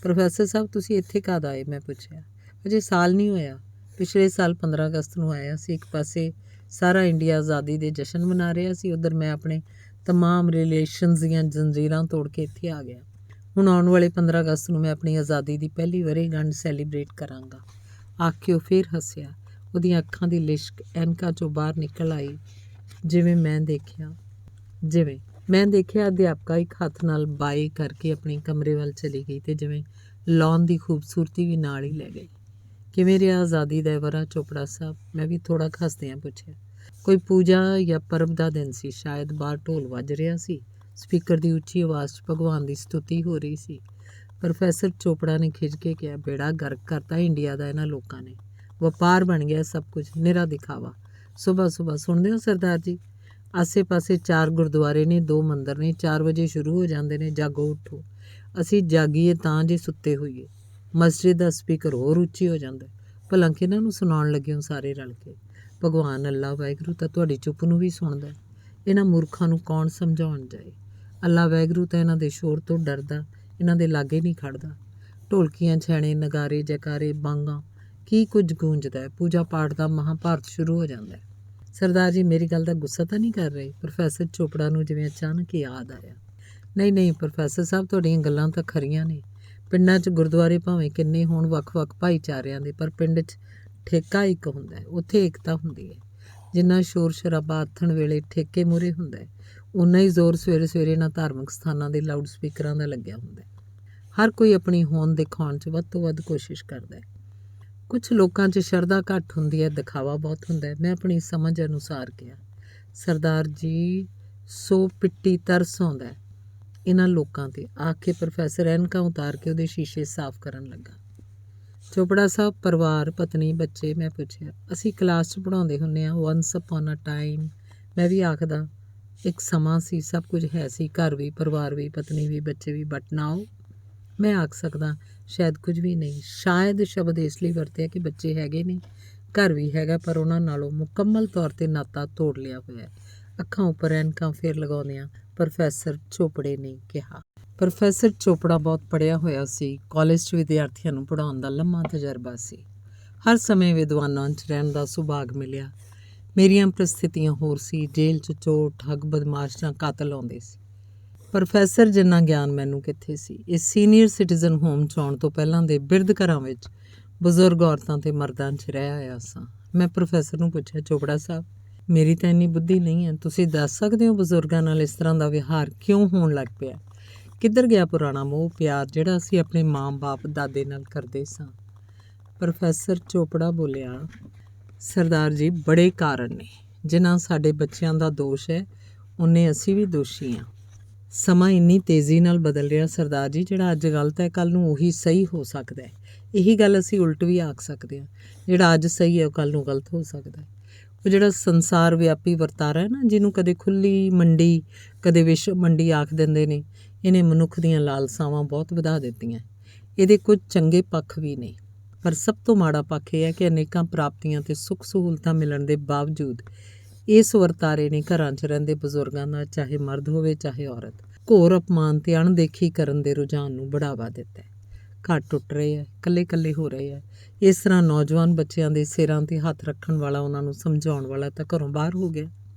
ਪ੍ਰੋਫੈਸਰ ਸਾਹਿਬ, ਤੁਸੀਂ ਇੱਥੇ ਕਦ ਆਏ? ਮੈਂ ਪੁੱਛਿਆ। ਅਜੇ ਸਾਲ ਨਹੀਂ ਹੋਇਆ। ਪਿਛਲੇ ਸਾਲ 15 ਅਗਸਤ ਨੂੰ ਆਇਆ ਸੀ। ਇੱਕ ਪਾਸੇ ਸਾਰਾ ਇੰਡੀਆ ਆਜ਼ਾਦੀ ਦੇ ਜਸ਼ਨ ਮਨਾ ਰਿਹਾ ਸੀ, ਉੱਧਰ ਮੈਂ ਆਪਣੇ ਤਮਾਮ ਰਿਲੇਸ਼ਨਸ ਦੀਆਂ ਜੰਜੀਰਾਂ ਤੋੜ ਕੇ ਇੱਥੇ ਆ ਗਿਆ। ਹੁਣ ਆਉਣ ਵਾਲੇ 15 ਅਗਸਤ ਨੂੰ ਮੈਂ ਆਪਣੀ ਆਜ਼ਾਦੀ ਦੀ ਪਹਿਲੀ ਵਰ੍ਹੇਗੰਢ ਸੈਲੀਬ੍ਰੇਟ ਕਰਾਂਗਾ। ਆਖ ਕੇ ਉਹ ਫੇਰ ਹੱਸਿਆ। ਉਹਦੀਆਂ ਅੱਖਾਂ ਦੀ ਲਿਸ਼ਕ ਐਨਕਾਂ 'ਚੋਂ ਬਾਹਰ ਨਿਕਲ ਆਈ। ਜਿਵੇਂ ਮੈਂ ਦੇਖਿਆ ਅਧਿਆਪਕਾ ਇੱਕ ਹੱਥ ਨਾਲ ਬਾਏ ਕਰਕੇ ਆਪਣੇ ਕਮਰੇ ਵੱਲ ਚਲੀ ਗਈ ਤੇ ਜਿਵੇਂ ਲਾਉਣ ਦੀ ਖੂਬਸੂਰਤੀ ਵੀ ਨਾਲ ਹੀ ਲੈ ਗਈ। ਕਿਵੇਂ ਰਿਹਾ ਆਜ਼ਾਦੀ ਦਾ ਵਰ੍ਹਾ ਚੋਪੜਾ ਸਾਹਿਬ? ਮੈਂ ਵੀ ਥੋੜ੍ਹਾ ਹੱਸਦਿਆਂ ਪੁੱਛਿਆ। ਕੋਈ ਪੂਜਾ ਜਾਂ ਪਰਬ ਦਾ ਦਿਨ ਸੀ ਸ਼ਾਇਦ। ਬਾਹਰ ਢੋਲ ਵੱਜ ਰਿਹਾ ਸੀ। ਸਪੀਕਰ ਦੀ ਉੱਚੀ ਆਵਾਜ਼ 'ਚ ਭਗਵਾਨ ਦੀ ਸਤੁਤੀ ਹੋ ਰਹੀ ਸੀ। ਪ੍ਰੋਫੈਸਰ ਚੋਪੜਾ ਨੇ ਖਿੱਚ ਕੇ ਕਿਹਾ, ਬੇੜਾ ਗਰਕ ਕਰਤਾ ਇੰਡੀਆ ਦਾ ਇਹਨਾਂ ਲੋਕਾਂ ਨੇ। ਵਪਾਰ ਬਣ ਗਿਆ ਸਭ ਕੁਝ, ਨਿਰਾ ਦਿਖਾਵਾ। ਸੁਬਹ ਸੁਣਦੇ ਹੋ ਸਰਦਾਰ ਜੀ? ਆਸੇ-ਪਾਸੇ 4 ਗੁਰਦੁਆਰੇ ਨੇ, 2 ਮੰਦਰ ਨੇ, 4 ਵਜੇ ਸ਼ੁਰੂ ਹੋ ਜਾਂਦੇ ਨੇ। ਜਾਗੋ ਉੱਠੋ। ਅਸੀਂ ਜਾਗੀਏ ਤਾਂ ਜੇ ਸੁੱਤੇ ਹੋਈਏ। ਮਸਜਿਦ ਦਾ ਸਪੀਕਰ ਹੋਰ ਉੱਚੀ ਹੋ ਜਾਂਦਾ। ਭਲਾ ਕਿਹਨਾਂ ਨੂੰ ਸੁਣਾਉਣ ਲੱਗੇ ਹੋ ਸਾਰੇ ਰਲ ਕੇ? ਭਗਵਾਨ ਅੱਲਾ ਵਾਹਿਗੁਰੂ ਤਾਂ ਤੁਹਾਡੀ ਚੁੱਪ ਨੂੰ ਵੀ ਸੁਣਦਾ। ਇਹਨਾਂ ਮੂਰਖਾਂ ਨੂੰ ਕੌਣ ਸਮਝਾਉਣ ਜਾਏ। ਅੱਲਾ ਵੈਗਰੂ ਤਾਂ ਇਹਨਾਂ ਦੇ ਸ਼ੋਰ ਤੋਂ ਡਰਦਾ, ਇਹਨਾਂ ਦੇ ਲਾਗੇ ਨਹੀਂ ਖੜਦਾ। ਢੋਲਕੀਆਂ, ਛੈਣੇ, ਨਗਾਰੇ, ਜੈਕਾਰੇ, ਬਾਂਗਾਂ, ਕੀ ਕੁਝ ਗੂੰਜਦਾ ਹੈ। ਪੂਜਾ ਪਾਠ ਦਾ ਮਹਾਂਭਾਰਤ ਸ਼ੁਰੂ ਹੋ ਜਾਂਦਾ ਹੈ। ਸਰਦਾਰ ਜੀ ਮੇਰੀ ਗੱਲ ਦਾ ਗੁੱਸਾ ਤਾਂ ਨਹੀਂ ਕਰ ਰਹੇ? ਪ੍ਰੋਫੈਸਰ ਚੋਪੜਾ ਨੂੰ ਜਿਵੇਂ ਅਚਾਨਕ ਹੀ ਯਾਦ ਆਇਆ। ਨਹੀਂ ਪ੍ਰੋਫੈਸਰ ਸਾਹਿਬ, ਤੁਹਾਡੀਆਂ ਗੱਲਾਂ ਤਾਂ ਖਰੀਆਂ ਨੇ। ਪਿੰਡਾਂ 'ਚ ਗੁਰਦੁਆਰੇ ਭਾਵੇਂ ਕਿੰਨੇ ਹੋਣ, ਵੱਖ-ਵੱਖ ਭਾਈਚਾਰਿਆਂ ਦੇ, ਪਰ ਪਿੰਡ 'ਚ ਠੇਕਾ ਇੱਕ ਹੁੰਦਾ ਹੈ। ਉੱਥੇ ਏਕਤਾ ਹੁੰਦੀ ਹੈ। ਜਿੰਨਾ ਸ਼ੋਰ ਸ਼ਰਾਬਾ ਆਥਣ ਵੇਲੇ ਠੇਕੇ ਮੂਹਰੇ ਹੁੰਦਾ ਹੈ, ਉਨਾ ਹੀ ਜ਼ੋਰ ਸਵੇਰੇ ਸਵੇਰੇ ਇਹਨਾਂ ਧਾਰਮਿਕ ਸਥਾਨਾਂ ਦੇ ਲਾਊਡ ਸਪੀਕਰਾਂ ਦਾ ਲੱਗਿਆ ਹੁੰਦਾ ਹੈ। ਹਰ ਕੋਈ ਆਪਣੀ ਹੋਂਦ ਦਿਖਾਉਣ 'ਚ ਵੱਧ ਤੋਂ ਵੱਧ ਕੋਸ਼ਿਸ਼ ਕਰਦਾ ਹੈ। ਕੁਝ ਲੋਕਾਂ 'ਚ ਸ਼ਰਧਾ ਘੱਟ ਹੁੰਦੀ ਹੈ, ਦਿਖਾਵਾ ਬਹੁਤ ਹੁੰਦਾ ਹੈ। ਮੈਂ ਆਪਣੀ ਸਮਝ ਅਨੁਸਾਰ ਕਿਹਾ, ਸਰਦਾਰ ਜੀ ਸੋ ਪਿੱਟੀ ਤਰਸ ਆਉਂਦਾ ਹੈ ਇਹਨਾਂ ਲੋਕਾਂ 'ਤੇ। ਆ ਕੇ ਪ੍ਰੋਫੈਸਰ ਐਨਕਾਂ ਉਤਾਰ ਕੇ ਉਹਦੇ ਸ਼ੀਸ਼ੇ ਸਾਫ਼ ਕਰਨ ਲੱਗਾ। ਚੋਪੜਾ ਸਾਹਿਬ, ਪਰਿਵਾਰ, ਪਤਨੀ, ਬੱਚੇ? ਮੈਂ ਪੁੱਛਿਆ। ਅਸੀਂ ਕਲਾਸ 'ਚ ਪੜ੍ਹਾਉਂਦੇ ਹੁੰਦੇ ਹਾਂ, ਵਨਸ ਅਪੋਨ ਅ ਟਾਈਮ। ਮੈਂ ਵੀ ਆਖਦਾ, ਇੱਕ ਸਮਾਂ ਸੀ, ਸਭ ਕੁਝ ਹੈ ਸੀ, ਘਰ ਵੀ, ਪਰਿਵਾਰ ਵੀ, ਪਤਨੀ ਵੀ, ਬੱਚੇ ਵੀ। ਬਟ ਨਾਓ ਮੈਂ ਆਖ ਸਕਦਾ ਸ਼ਾਇਦ ਕੁਝ ਵੀ ਨਹੀਂ। ਸ਼ਾਇਦ ਸ਼ਬਦ ਇਸ ਲਈ ਵਰਤਿਆ ਕਿ ਬੱਚੇ ਹੈਗੇ ਨੇ, ਘਰ ਵੀ ਹੈਗਾ, ਪਰ ਉਹਨਾਂ ਨਾਲੋਂ ਮੁਕੰਮਲ ਤੌਰ 'ਤੇ ਨਾਤਾ ਤੋੜ ਲਿਆ ਹੋਇਆ। ਅੱਖਾਂ ਉੱਪਰ ਐਨਕਾਂ ਫੇਰ ਲਗਾਉਂਦਿਆਂ ਪ੍ਰੋਫੈਸਰ ਚੋਪੜੇ ਨੇ ਕਿਹਾ। ਪ੍ਰੋਫੈਸਰ ਚੋਪੜਾ ਬਹੁਤ ਪੜ੍ਹਿਆ ਹੋਇਆ ਸੀ। ਕਾਲਜ 'ਚ ਵਿਦਿਆਰਥੀਆਂ ਨੂੰ ਪੜ੍ਹਾਉਣ ਦਾ ਲੰਮਾ ਤਜਰਬਾ ਸੀ। ਹਰ ਸਮੇਂ ਵਿਦਵਾਨਾਂ 'ਚ ਰਹਿਣ ਦਾ ਸੁਭਾਗ ਮਿਲਿਆ। ਮੇਰੀਆਂ ਪ੍ਰਸਥਿਤੀਆਂ ਹੋਰ ਸੀ। ਜੇਲ੍ਹ 'ਚ ਚੋਰ, ਠੱਗ, ਬਦਮਾਸ਼ ਜਾਂ ਕਾਤਲ ਆਉਂਦੇ ਸੀ। ਪ੍ਰੋਫੈਸਰ ਜਿੰਨਾ ਗਿਆਨ ਮੈਨੂੰ ਕਿੱਥੇ ਸੀ। ਇਸ ਸੀਨੀਅਰ ਸਿਟੀਜ਼ਨ ਹੋਮ 'ਚ ਆਉਣ ਤੋਂ ਪਹਿਲਾਂ ਦੇ ਬਿਰਧ ਘਰਾਂ ਵਿੱਚ ਬਜ਼ੁਰਗ ਔਰਤਾਂ ਤੇ ਮਰਦਾਂ 'ਚ ਰਹਿ ਆਇਆ ਸਾਂ। ਮੈਂ ਪ੍ਰੋਫੈਸਰ ਨੂੰ ਪੁੱਛਿਆ, ਚੋਪੜਾ ਸਾਹਿਬ, ਮੇਰੀ ਤਾਂ ਇੰਨੀ ਬੁੱਧੀ ਨਹੀਂ ਹੈ, ਤੁਸੀਂ ਦੱਸ ਸਕਦੇ ਹੋ ਬਜ਼ੁਰਗਾਂ ਨਾਲ ਇਸ ਤਰ੍ਹਾਂ ਦਾ ਵਿਹਾਰ ਕਿਉਂ ਹੋਣ ਲੱਗ ਪਿਆ? ਕਿੱਧਰ ਗਿਆ ਪੁਰਾਣਾ ਮੋਹ ਪਿਆਰ ਜਿਹੜਾ ਅਸੀਂ ਆਪਣੇ ਮਾਂ-ਬਾਪ, ਦਾਦੇ ਨਾਲ ਕਰਦੇ ਸਾਂ? ਪ੍ਰੋਫੈਸਰ ਚੋਪੜਾ ਬੋਲਿਆ, ਸਰਦਾਰ ਜੀ ਬੜੇ ਕਾਰਨ ਨੇ। ਜਿਨ੍ਹਾਂ ਸਾਡੇ ਬੱਚਿਆਂ ਦਾ ਦੋਸ਼ ਹੈ, ਉਨੇ ਅਸੀਂ ਵੀ ਦੋਸ਼ੀ ਹਾਂ। ਸਮਾਂ ਇੰਨੀ ਤੇਜ਼ੀ ਨਾਲ ਬਦਲ ਰਿਹਾ ਸਰਦਾਰ ਜੀ, ਜਿਹੜਾ ਅੱਜ ਗਲਤ ਹੈ ਕੱਲ੍ਹ ਨੂੰ ਉਹੀ ਸਹੀ ਹੋ ਸਕਦਾ ਹੈ। ਇਹੀ ਗੱਲ ਅਸੀਂ ਉਲਟ ਵੀ ਆਖ ਸਕਦੇ ਹਾਂ, ਜਿਹੜਾ ਅੱਜ ਸਹੀ ਹੈ ਉਹ ਕੱਲ੍ਹ ਨੂੰ ਗਲਤ ਹੋ ਸਕਦਾ ਹੈ। ਉਹ ਜਿਹੜਾ ਸੰਸਾਰ ਵਿਆਪੀ ਵਰਤਾਰਾ ਹੈ ਨਾ, ਜਿਹਨੂੰ ਕਦੇ ਖੁੱਲ੍ਹੀ ਮੰਡੀ, ਕਦੇ ਵਿਸ਼ਵ ਮੰਡੀ ਆਖ ਦਿੰਦੇ ਨੇ, ਇਹਨੇ ਮਨੁੱਖ ਦੀਆਂ ਲਾਲਸਾਵਾਂ ਬਹੁਤ ਵਧਾ ਦਿੱਤੀਆਂ। ਇਹਦੇ ਕੁਝ ਚੰਗੇ ਪੱਖ ਵੀ ਨੇ, ਪਰ ਸਭ ਤੋਂ ਮਾੜਾ ਪੱਖ ਇਹ ਹੈ ਕਿ ਅਨੇਕਾਂ ਪ੍ਰਾਪਤੀਆਂ ਅਤੇ ਸੁੱਖ ਸਹੂਲਤਾਂ ਮਿਲਣ ਦੇ ਬਾਵਜੂਦ ਇਸ ਵਰਤਾਰੇ ਨੇ ਘਰਾਂ 'ਚ ਰਹਿੰਦੇ ਬਜ਼ੁਰਗਾਂ ਦਾ, ਚਾਹੇ ਮਰਦ ਹੋਵੇ ਚਾਹੇ ਔਰਤ, ਘੋਰ ਅਪਮਾਨ ਤੇ ਅਣਦੇਖੀ ਕਰਨ ਦੇ ਰੁਝਾਨ ਨੂੰ ਬੜਾਵਾ ਦਿੱਤਾ ਹੈ। ਘਰ ਟੁੱਟ ਰਹੇ ਹੈ, ਇਕੱਲੇ ਹੋ ਰਹੇ ਹੈ। ਇਸ ਤਰ੍ਹਾਂ ਨੌਜਵਾਨ ਬੱਚਿਆਂ ਦੇ ਸਿਰਾਂ 'ਤੇ ਹੱਥ ਰੱਖਣ ਵਾਲਾ, ਉਹਨਾਂ ਨੂੰ ਸਮਝਾਉਣ ਵਾਲਾ ਤਾਂ ਘਰੋਂ ਬਾਹਰ ਹੋ ਗਿਆ।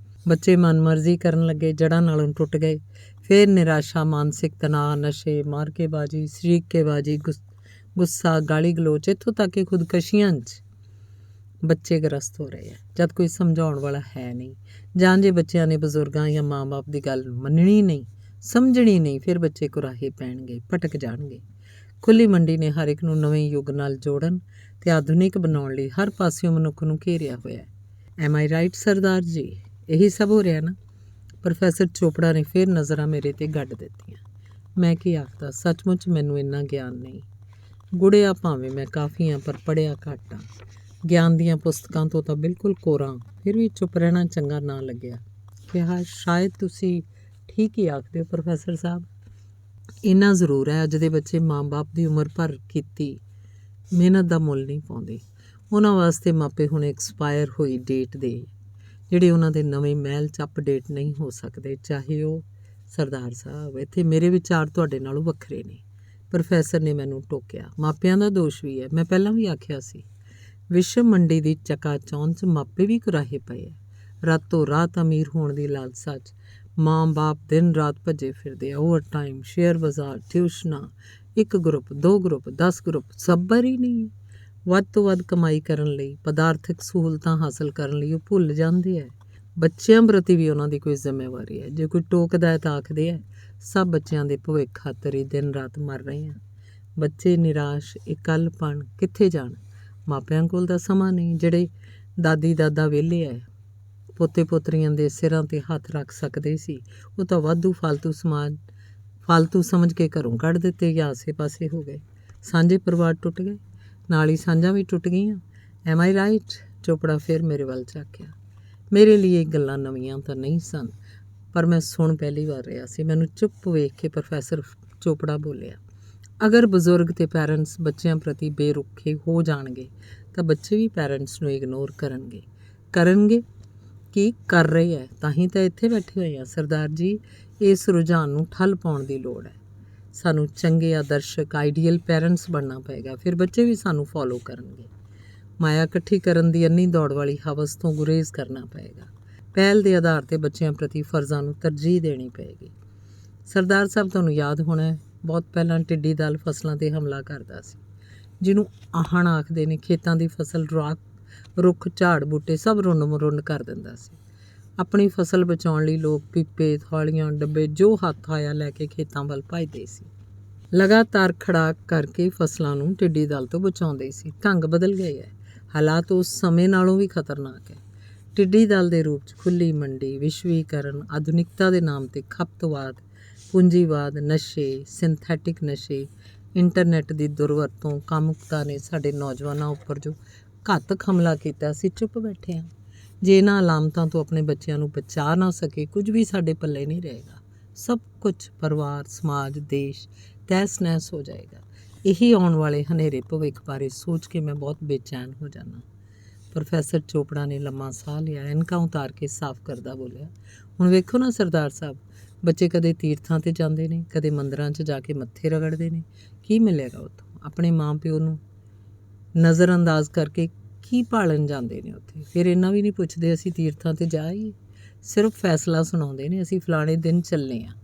ਬੱਚੇ ਮਨਮਰਜ਼ੀ ਕਰਨ ਲੱਗੇ, ਜੜ੍ਹਾਂ ਨਾਲੋਂ ਟੁੱਟ ਗਏ। ਫਿਰ ਨਿਰਾਸ਼ਾ, ਮਾਨਸਿਕ ਤਣਾਅ, ਨਸ਼ੇ, ਮਾਰਕੇਬਾਜ਼ੀ, ਸ਼ਰੀਕੇਬਾਜ਼ੀ, ਗੁੱਸਾ, ਗਾਲੀ ਗਲੋਚ, ਇੱਥੋਂ ਤੱਕ ਕਿ ਖੁਦਕਸ਼ੀਆਂ 'ਚ ਬੱਚੇ ਗ੍ਰਸਤ ਹੋ ਰਹੇ ਆ, ਜਦ ਕੋਈ ਸਮਝਾਉਣ ਵਾਲਾ ਹੈ ਨਹੀਂ। ਜਾਂ ਜੇ ਬੱਚਿਆਂ ਨੇ ਬਜ਼ੁਰਗਾਂ ਜਾਂ ਮਾਂ-ਬਾਪ ਦੀ ਗੱਲ ਮੰਨਣੀ ਨਹੀਂ, ਸਮਝਣੀ ਨਹੀਂ, ਫਿਰ ਬੱਚੇ ਕੁਰਾਹੇ ਪੈਣਗੇ, ਭਟਕ ਜਾਣਗੇ। ਖੁੱਲ੍ਹੀ ਮੰਡੀ ਨੇ ਹਰ ਇੱਕ ਨੂੰ ਨਵੇਂ ਯੁੱਗ ਨਾਲ ਜੋੜਨ ਤੇ ਆਧੁਨਿਕ ਬਣਾਉਣ ਲਈ ਹਰ ਪਾਸਿਓਂ ਮਨੁੱਖ ਨੂੰ ਘੇਰਿਆ ਹੋਇਆ ਹੈ। M I right Sardar ji? ਇਹੀ ਸਭ ਹੋ ਰਿਹਾ ਨਾ? ਪ੍ਰੋਫੈਸਰ ਚੋਪੜਾ ਨੇ ਫਿਰ ਨਜ਼ਰਾਂ ਮੇਰੇ 'ਤੇ ਗੱਡ ਦਿੱਤੀਆਂ। ਮੈਂ ਕੀ ਆਖਦਾ, ਸੱਚਮੁੱਚ ਮੈਨੂੰ ਇੰਨਾ ਗਿਆਨ ਨਹੀਂ। ਗੁੜਿਆ ਭਾਵੇਂ ਮੈਂ ਕਾਫੀ ਹਾਂ, ਪਰ ਪੜ੍ਹਿਆ ਘੱਟ ਹਾਂ। ਗਿਆਨ ਦੀਆਂ ਪੁਸਤਕਾਂ ਤੋਂ ਤਾਂ ਬਿਲਕੁਲ ਕੋਰਾਂ। ਫਿਰ ਵੀ ਚੁੱਪ ਰਹਿਣਾ ਚੰਗਾ ਨਾ ਲੱਗਿਆ। ਕਿਹਾ, ਸ਼ਾਇਦ ਤੁਸੀਂ ਠੀਕ ਹੀ ਆਖਦੇ ਹੋ ਪ੍ਰੋਫੈਸਰ ਸਾਹਿਬ। ਇੰਨਾ ਜ਼ਰੂਰ ਹੈ, ਅੱਜ ਦੇ ਬੱਚੇ ਮਾਂ-ਬਾਪ ਦੀ ਉਮਰ ਭਰ ਕੀਤੀ ਮਿਹਨਤ ਦਾ ਮੁੱਲ ਨਹੀਂ ਪਾਉਂਦੇ। ਉਹਨਾਂ ਵਾਸਤੇ ਮਾਪੇ ਹੁਣ ਐਕਸਪਾਇਰ ਹੋਈ ਡੇਟ ਦੇ, ਜਿਹੜੇ ਉਹਨਾਂ ਦੇ ਨਵੇਂ ਮਹਿਲ 'ਚ ਅਪਡੇਟ ਨਹੀਂ ਹੋ ਸਕਦੇ, ਚਾਹੇ ਉਹ। ਸਰਦਾਰ ਸਾਹਿਬ, ਇੱਥੇ ਮੇਰੇ ਵਿਚਾਰ ਤੁਹਾਡੇ ਨਾਲੋਂ ਵੱਖਰੇ ਨੇ। ਪ੍ਰੋਫੈਸਰ ਨੇ ਮੈਨੂੰ ਟੋਕਿਆ। ਮਾਪਿਆਂ ਦਾ ਦੋਸ਼ ਵੀ ਹੈ, ਮੈਂ ਪਹਿਲਾਂ ਵੀ ਆਖਿਆ ਸੀ। ਵਿਸ਼ਵ ਮੰਡੀ ਦੀ ਚਕਾਚੌਂਧ 'ਚ ਮਾਪੇ ਵੀ ਕੁਰਾਹੇ ਪਏ ਹੈ। ਰਾਤੋਂ ਰਾਤ ਅਮੀਰ ਹੋਣ ਦੀ ਲਾਲਸਾ 'ਚ ਮਾਂ-ਬਾਪ ਦਿਨ ਰਾਤ ਭੱਜੇ ਫਿਰਦੇ ਆ। ਓਵਰ ਟਾਈਮ, ਸ਼ੇਅਰ ਬਾਜ਼ਾਰ, ਟਿਊਸ਼ਨਾਂ, 1 ਗਰੁੱਪ, 2 ਗਰੁੱਪ, 10 ਗਰੁੱਪ, ਸਬਰ ਹੀ ਨਹੀਂ ਹੈ। ਵੱਧ ਤੋਂ ਵੱਧ ਕਮਾਈ ਕਰਨ ਲਈ, ਪਦਾਰਥਕ ਸਹੂਲਤਾਂ ਹਾਸਲ ਕਰਨ ਲਈ ਉਹ ਭੁੱਲ ਜਾਂਦੇ ਹੈ ਬੱਚਿਆਂ ਪ੍ਰਤੀ ਵੀ ਉਹਨਾਂ ਦੀ ਕੋਈ ਜ਼ਿੰਮੇਵਾਰੀ ਹੈ। ਜੇ ਕੋਈ ਟੋਕਦਾ ਹੈ ਤਾਂ ਆਖਦੇ ਹੈ ਸਭ ਬੱਚਿਆਂ ਦੇ ਭਵਿੱਖ ਖਾਤਰ ਹੀ ਦਿਨ ਰਾਤ ਮਰ ਰਹੇ ਹਾਂ। ਬੱਚੇ ਨਿਰਾਸ਼, ਇਕੱਲਪਣ, ਕਿੱਥੇ ਜਾਣ? ਮਾਪਿਆਂ ਕੋਲ ਤਾਂ ਸਮਾਂ ਨਹੀਂ। ਜਿਹੜੇ ਦਾਦੀ ਦਾਦਾ ਵਿਹਲੇ ਹੈ, ਪੋਤੇ ਪੋਤਰੀਆਂ ਦੇ ਸਿਰਾਂ 'ਤੇ ਹੱਥ ਰੱਖ ਸਕਦੇ ਸੀ, ਉਹ ਤਾਂ ਵਾਧੂ ਫਾਲਤੂ ਸਮਝ ਕੇ ਘਰੋਂ ਕੱਢ ਦਿੱਤੇ ਜਾਂ ਆਸੇ-ਪਾਸੇ ਹੋ ਗਏ। ਸਾਂਝੇ ਪਰਿਵਾਰ ਟੁੱਟ ਗਏ, ਨਾਲ ਹੀ ਸਾਂਝਾਂ ਵੀ ਟੁੱਟ ਗਈਆਂ। M I right? ਚੋਪੜਾ ਫਿਰ ਮੇਰੇ ਵੱਲ ਝਾਕਿਆ। ਮੇਰੇ ਲਈ ਇਹ ਗੱਲਾਂ ਨਵੀਆਂ ਤਾਂ ਨਹੀਂ ਸਨ, ਪਰ ਮੈਂ ਸੁਣ ਪਹਿਲੀ ਵਾਰ ਰਿਹਾ ਸੀ। ਮੈਨੂੰ ਚੁੱਪ ਵੇਖ ਕੇ ਪ੍ਰੋਫੈਸਰ ਚੋਪੜਾ ਬੋਲਿਆ, ਅਗਰ ਬਜ਼ੁਰਗ ਤੇ ਪੈਰੈਂਟਸ ਬੱਚਿਆਂ ਪ੍ਰਤੀ ਬੇਰੁਖੇ ਹੋ ਜਾਣਗੇ ਤਾਂ ਬੱਚੇ ਵੀ ਪੈਰੈਂਟਸ ਨੂੰ ਇਗਨੋਰ ਕਰਨਗੇ। ਕੀ ਕਰ ਰਹੇ ਹੈ, ਤਾਂ ਹੀ ਤਾਂ ਇੱਥੇ ਬੈਠੇ ਹੋਏ ਆ। ਸਰਦਾਰ ਜੀ, ਇਸ ਰੁਝਾਨ ਨੂੰ ਠੱਲ ਪਾਉਣ ਦੀ ਲੋੜ ਹੈ। ਸਾਨੂੰ ਚੰਗੇ ਆਦਰਸ਼ਕ ਆਈਡੀਅਲ ਪੈਰੈਂਟਸ ਬਣਨਾ ਪਏਗਾ, ਫਿਰ ਬੱਚੇ ਵੀ ਸਾਨੂੰ ਫੋਲੋ ਕਰਨਗੇ। ਮਾਇਆ ਇਕੱਠੀ ਕਰਨ ਦੀ ਅੰਨੀ ਦੌੜ ਵਾਲੀ ਹਵਸ ਤੋਂ ਗੁਰੇਜ਼ ਕਰਨਾ ਪਏਗਾ। ਪਹਿਲ ਦੇ ਆਧਾਰ 'ਤੇ ਬੱਚਿਆਂ ਪ੍ਰਤੀ ਫਰਜ਼ਾਂ ਨੂੰ ਤਰਜੀਹ ਦੇਣੀ ਪਏਗੀ। ਸਰਦਾਰ ਸਾਹਿਬ, ਤੁਹਾਨੂੰ ਯਾਦ ਹੋਣਾ, ਬਹੁਤ ਪਹਿਲਾਂ ਟਿੱਡੀ ਦਲ ਫਸਲਾਂ 'ਤੇ ਹਮਲਾ ਕਰਦਾ ਸੀ, ਜਿਹਨੂੰ ਆਹਣ ਆਖਦੇ ਨੇ। ਖੇਤਾਂ ਦੀ ਫਸਲ, ਰੁੱਖ, ਝਾੜ ਬੂਟੇ ਸਭ ਰੁੰਨ ਮਰੁੰਨ ਕਰ ਦਿੰਦਾ ਸੀ। ਆਪਣੀ ਫਸਲ ਬਚਾਉਣ ਲਈ ਲੋਕ ਪੀਪੇ, ਥਾਲੀਆਂ, ਡੱਬੇ ਜੋ ਹੱਥ ਆਇਆ ਲੈ ਕੇ ਖੇਤਾਂ ਵੱਲ ਭੱਜਦੇ ਸੀ। ਲਗਾਤਾਰ ਖੜਾਕ ਕਰਕੇ ਫਸਲਾਂ ਨੂੰ ਟਿੱਡੀ ਦਲ ਤੋਂ ਬਚਾਉਂਦੇ ਸੀ। ਢੰਗ ਬਦਲ ਗਏ ਹੈ, ਹਾਲਾਤ ਉਸ ਸਮੇਂ ਨਾਲੋਂ ਵੀ ਖਤਰਨਾਕ ਹੈ। ਟਿੱਡੀ ਦਲ ਦੇ ਰੂਪ 'ਚ ਖੁੱਲ੍ਹੀ ਮੰਡੀ, ਵਿਸ਼ਵੀਕਰਨ, ਆਧੁਨਿਕਤਾ ਦੇ ਨਾਮ 'ਤੇ ਖਪਤਵਾਦ, ਪੂੰਜੀਵਾਦ, ਨਸ਼ੇ, ਸਿੰਥੈਟਿਕ ਨਸ਼ੇ, ਇੰਟਰਨੈੱਟ ਦੀ ਦੁਰਵਰਤੋਂ, ਕਾਮੁਕਤਾ ਨੇ ਸਾਡੇ ਨੌਜਵਾਨਾਂ ਉੱਪਰ ਜੋ ਘਾਤਕ ਹਮਲਾ ਕੀਤਾ, ਅਸੀਂ ਚੁੱਪ ਬੈਠੇ ਹਾਂ। ਜੇ ਇਹਨਾਂ ਅਲਾਮਤਾਂ ਤੋਂ ਆਪਣੇ ਬੱਚਿਆਂ ਨੂੰ ਬਚਾ ਨਾ ਸਕੇ, ਕੁਝ ਵੀ ਸਾਡੇ ਪੱਲੇ ਨਹੀਂ ਰਹੇਗਾ। ਸਭ ਕੁਝ, ਪਰਿਵਾਰ, ਸਮਾਜ, ਦੇਸ਼ ਤਹਿਸ ਨਹਿਸ ਹੋ ਜਾਏਗਾ। ਇਹੀ ਆਉਣ ਵਾਲੇ ਹਨੇਰੇ ਭਵਿੱਖ ਬਾਰੇ ਸੋਚ ਕੇ ਮੈਂ ਬਹੁਤ ਬੇਚੈਨ ਹੋ ਜਾਂਦਾ। ਪ੍ਰੋਫੈਸਰ ਚੋਪੜਾ ਨੇ ਲੰਮਾ ਸਾਹ ਲਿਆ, ਐਨਕਾਂ ਉਤਾਰ ਕੇ ਸਾਫ਼ ਕਰਦਾ ਬੋਲਿਆ, ਹੁਣ ਵੇਖੋ ਨਾ ਸਰਦਾਰ ਸਾਹਿਬ, ਬੱਚੇ ਕਦੇ ਤੀਰਥਾਂ 'ਤੇ ਜਾਂਦੇ ਨੇ, ਕਦੇ ਮੰਦਰਾਂ 'ਚ ਜਾ ਕੇ ਮੱਥੇ ਰਗੜਦੇ ਨੇ। ਕੀ ਮਿਲੇਗਾ ਉੱਥੋਂ? ਆਪਣੇ ਮਾਂ ਪਿਓ ਨੂੰ ਨਜ਼ਰ ਅੰਦਾਜ਼ ਕਰਕੇ ਕੀ ਭਾਲਣ ਜਾਂਦੇ ਨੇ ਉੱਥੇ? ਫਿਰ ਇੰਨਾ ਵੀ ਨਹੀਂ ਪੁੱਛਦੇ ਅਸੀਂ ਤੀਰਥਾਂ 'ਤੇ ਜਾ ਆਈਏ, ਸਿਰਫ ਫੈਸਲਾ ਸੁਣਾਉਂਦੇ ਨੇ ਅਸੀਂ ਫਲਾਣੇ ਦਿਨ ਚੱਲੇ ਹਾਂ।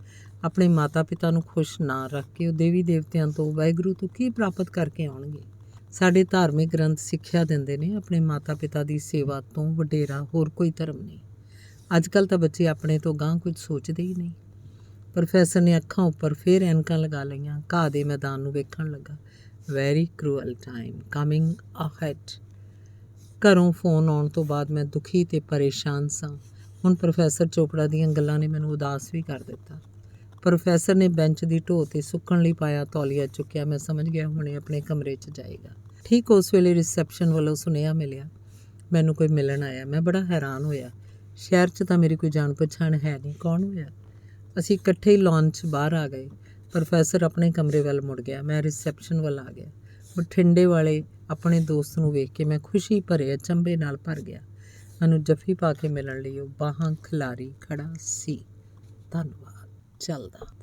ਆਪਣੇ ਮਾਤਾ ਪਿਤਾ ਨੂੰ ਖੁਸ਼ ਨਾ ਰੱਖ ਕੇ ਉਹ ਦੇਵੀ ਦੇਵਤਿਆਂ ਤੋਂ, ਵਾਹਿਗੁਰੂ ਤੋਂ ਕੀ ਪ੍ਰਾਪਤ ਕਰਕੇ ਆਉਣਗੇ? ਸਾਡੇ ਧਾਰਮਿਕ ਗ੍ਰੰਥ ਸਿੱਖਿਆ ਦਿੰਦੇ ਨੇ, ਆਪਣੇ ਮਾਤਾ ਪਿਤਾ ਦੀ ਸੇਵਾ ਤੋਂ ਵਡੇਰਾ ਹੋਰ ਕੋਈ ਧਰਮ ਨਹੀਂ। ਅੱਜ ਕੱਲ੍ਹ ਤਾਂ ਬੱਚੇ ਆਪਣੇ ਤੋਂ ਗਾਂਹ ਕੁਝ ਸੋਚਦੇ ਹੀ ਨਹੀਂ। ਪ੍ਰੋਫੈਸਰ ਨੇ ਅੱਖਾਂ ਉੱਪਰ ਫਿਰ ਐਨਕਾਂ ਲਗਾ ਲਈਆਂ, ਘਾਹ ਦੇ ਮੈਦਾਨ ਨੂੰ ਵੇਖਣ ਲੱਗਾ। Very cruel time coming ahead. ਘਰੋਂ ਫੋਨ ਆਉਣ ਤੋਂ ਬਾਅਦ ਮੈਂ ਦੁਖੀ ਅਤੇ ਪਰੇਸ਼ਾਨ ਸਾਂ। ਹੁਣ ਪ੍ਰੋਫੈਸਰ ਚੋਪੜਾ ਦੀਆਂ ਗੱਲਾਂ ਨੇ ਮੈਨੂੰ ਉਦਾਸ ਵੀ ਕਰ ਦਿੱਤਾ। ਪ੍ਰੋਫੈਸਰ ਨੇ ਬੈਂਚ ਦੀ ਢੋਅ 'ਤੇ ਸੁੱਕਣ ਲਈ ਪਾਇਆ ਤੌਲੀਆ ਚੁੱਕਿਆ। ਮੈਂ ਸਮਝ ਗਿਆ ਹੁਣੇ ਆਪਣੇ ਕਮਰੇ 'ਚ ਜਾਏਗਾ। ਠੀਕ ਉਸ ਵੇਲੇ ਰਿਸੈਪਸ਼ਨ ਵੱਲੋਂ ਸੁਨੇਹਾ ਮਿਲਿਆ, ਮੈਨੂੰ ਕੋਈ ਮਿਲਣ ਆਇਆ। ਮੈਂ ਬੜਾ ਹੈਰਾਨ ਹੋਇਆ। ਸ਼ਹਿਰ 'ਚ ਤਾਂ ਮੇਰੀ ਕੋਈ ਜਾਣ ਪਛਾਣ ਹੈ ਨਹੀਂ, ਕੌਣ ਹੋਇਆ? ਅਸੀਂ ਇਕੱਠੇ ਹੀ ਲੌਨ 'ਚ ਬਾਹਰ ਆ ਗਏ। ਪ੍ਰੋਫੈਸਰ ਆਪਣੇ ਕਮਰੇ ਵੱਲ ਮੁੜ ਗਿਆ, ਮੈਂ ਰਿਸੈਪਸ਼ਨ ਵੱਲ ਆ ਗਿਆ। ਬਠਿੰਡੇ ਵਾਲੇ ਆਪਣੇ ਦੋਸਤ ਨੂੰ ਵੇਖ ਕੇ ਮੈਂ ਖੁਸ਼ੀ ਭਰੇ ਅਚੰਭੇ ਨਾਲ ਭਰ ਗਿਆ। ਮੈਨੂੰ ਜੱਫੀ ਪਾ ਕੇ ਮਿਲਣ ਲਈ ਉਹ ਬਾਹਾਂ ਖਿਲਾਰੀ ਖੜਾ ਸੀ। ਧੰਨਵਾਦ। ਚੱਲਦਾ।